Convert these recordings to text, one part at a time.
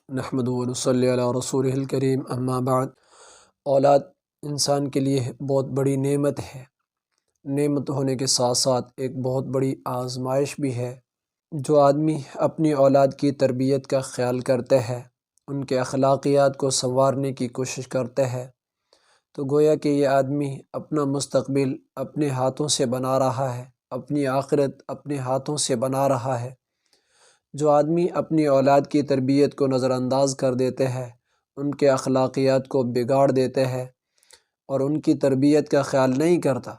نحمدہ و نصلی علی رسولہ الکریم، اما بعد۔ اولاد انسان کے لیے بہت بڑی نعمت ہے۔ نعمت ہونے کے ساتھ ساتھ ایک بہت بڑی آزمائش بھی ہے۔ جو آدمی اپنی اولاد کی تربیت کا خیال کرتے ہے، ان کے اخلاقیات کو سنوارنے کی کوشش کرتے ہے، تو گویا کہ یہ آدمی اپنا مستقبل اپنے ہاتھوں سے بنا رہا ہے، اپنی آخرت اپنے ہاتھوں سے بنا رہا ہے۔ جو آدمی اپنی اولاد کی تربیت کو نظر انداز کر دیتے ہیں، ان کے اخلاقیات کو بگاڑ دیتے ہیں اور ان کی تربیت کا خیال نہیں کرتا،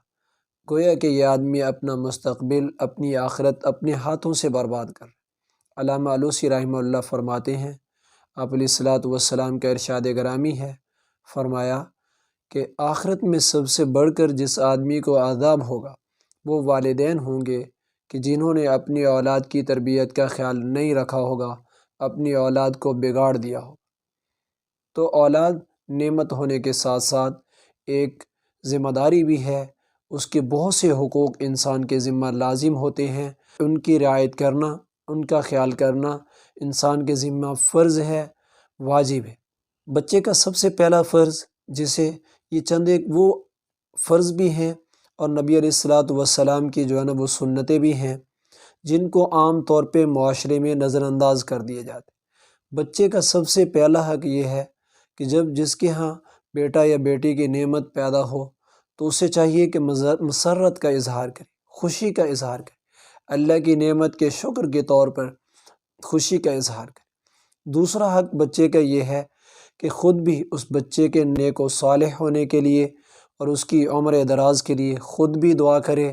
گویا کہ یہ آدمی اپنا مستقبل اپنی آخرت اپنے ہاتھوں سے برباد کر۔ علامہ علوسی رحمہ اللہ فرماتے ہیں، آپ علیہ الصلوۃ والسلام کا ارشاد گرامی ہے، فرمایا کہ آخرت میں سب سے بڑھ کر جس آدمی کو عذاب ہوگا وہ والدین ہوں گے کہ جنہوں نے اپنی اولاد کی تربیت کا خیال نہیں رکھا ہوگا، اپنی اولاد کو بگاڑ دیا ہو۔ تو اولاد نعمت ہونے کے ساتھ ساتھ ایک ذمہ داری بھی ہے، اس کے بہت سے حقوق انسان کے ذمہ لازم ہوتے ہیں، ان کی رعایت کرنا، ان کا خیال کرنا انسان کے ذمہ فرض ہے، واجب ہے۔ بچے کا سب سے پہلا فرض، جسے یہ چند ایک وہ فرض بھی ہیں اور نبی علیہ الصلوۃ والسلام کی جو ہے نا وہ سنتیں بھی ہیں، جن کو عام طور پہ معاشرے میں نظر انداز کر دیے جاتے ہیں۔ بچے کا سب سے پہلا حق یہ ہے کہ جب جس کے ہاں بیٹا یا بیٹی کی نعمت پیدا ہو تو اسے چاہیے کہ مسرت کا اظہار کرے، خوشی کا اظہار کرے، اللہ کی نعمت کے شکر کے طور پر خوشی کا اظہار کرے۔ دوسرا حق بچے کا یہ ہے کہ خود بھی اس بچے کے نیک و صالح ہونے کے لیے اور اس کی عمر دراز کے لیے خود بھی دعا کرے،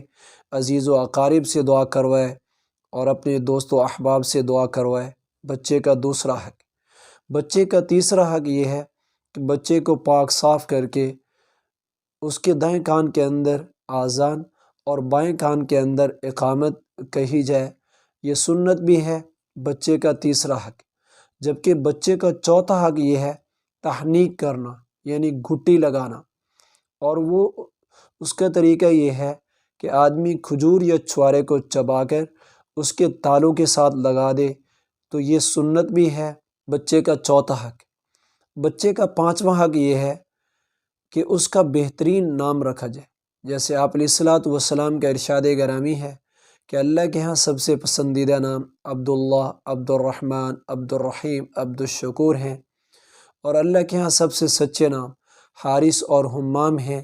عزیز و اقارب سے دعا کروائے اور اپنے دوست و احباب سے دعا کروائے۔ بچے کا دوسرا حق۔ بچے کا تیسرا حق یہ ہے کہ بچے کو پاک صاف کر کے اس کے دائیں کان کے اندر آذان اور بائیں کان کے اندر اقامت کہی جائے، یہ سنت بھی ہے، بچے کا تیسرا حق۔ جبکہ بچے کا چوتھا حق یہ ہے تحنیک کرنا، یعنی گھٹی لگانا، اور وہ اس کا طریقہ یہ ہے کہ آدمی کھجور یا چھوارے کو چبا کر اس کے تالوں کے ساتھ لگا دے، تو یہ سنت بھی ہے، بچے کا چوتھا حق۔ بچے کا پانچواں حق یہ ہے کہ اس کا بہترین نام رکھا جائے، جیسے آپ علیہ الصلوۃ والسلام کا ارشاد گرامی ہے کہ اللہ کے ہاں سب سے پسندیدہ نام عبداللہ، عبد الرحمن، عبد الرحیم، عبد الشکور ہیں، اور اللہ کے ہاں سب سے سچے نام حارث اور حمام ہیں،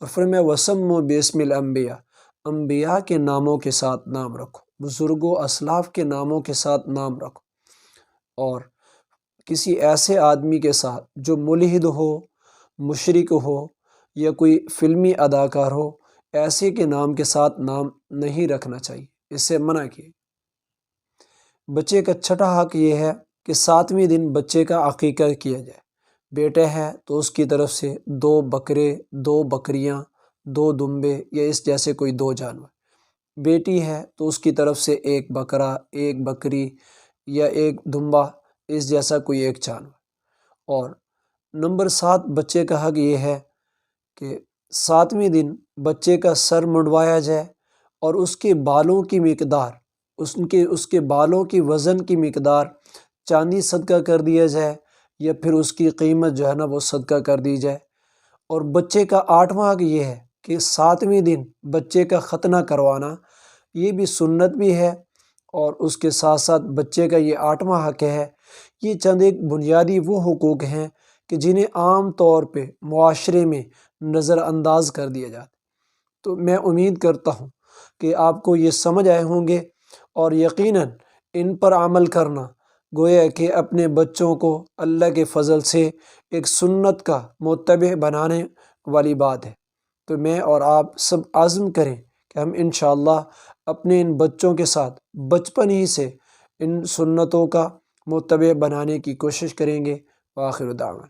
اور فرمایا وَسَمُّوا بِاسْمِ الْأَنْبِيَاء، انبیاء کے ناموں کے ساتھ نام رکھو، بزرگوں اسلاف کے ناموں کے ساتھ نام رکھو۔ اور کسی ایسے آدمی کے ساتھ جو ملحد ہو، مشرک ہو یا کوئی فلمی اداکار ہو، ایسے کے نام کے ساتھ نام نہیں رکھنا چاہیے، اس سے منع کیے۔ بچے کا چھٹا حق یہ ہے کہ 7ویں دن بچے کا عقیقہ کیا جائے۔ بیٹے ہے تو اس کی طرف سے 2 بکرے، 2 بکریاں، 2 دمبے یا اس جیسے کوئی 2 جانور۔ بیٹی ہے تو اس کی طرف سے 1 بکرا، 1 بکری یا 1 دمبا، اس جیسا کوئی 1 جانور۔ اور نمبر 7 بچے کا حق یہ ہے کہ 7ویں دن بچے کا سر منڈوایا جائے اور اس کے بالوں کی مقدار، اس کے بالوں کی وزن کی مقدار چاندی صدقہ کر دیا جائے یا پھر اس کی قیمت جو ہے نا وہ صدقہ کر دی جائے۔ اور بچے کا 8واں حق یہ ہے کہ 7ویں دن بچے کا ختنہ کروانا، یہ بھی سنت بھی ہے، اور اس کے ساتھ ساتھ بچے کا یہ 8واں حق ہے۔ یہ چند ایک بنیادی وہ حقوق ہیں کہ جنہیں عام طور پہ معاشرے میں نظر انداز کر دیا جاتا ہے۔ تو میں امید کرتا ہوں کہ آپ کو یہ سمجھ آئے ہوں گے، اور یقیناً ان پر عمل کرنا گویا کہ اپنے بچوں کو اللہ کے فضل سے ایک سنت کا متبع بنانے والی بات ہے۔ تو میں اور آپ سب عزم کریں کہ ہم انشاءاللہ اپنے ان بچوں کے ساتھ بچپن ہی سے ان سنتوں کا متبع بنانے کی کوشش کریں گے۔ وآخر دعوانا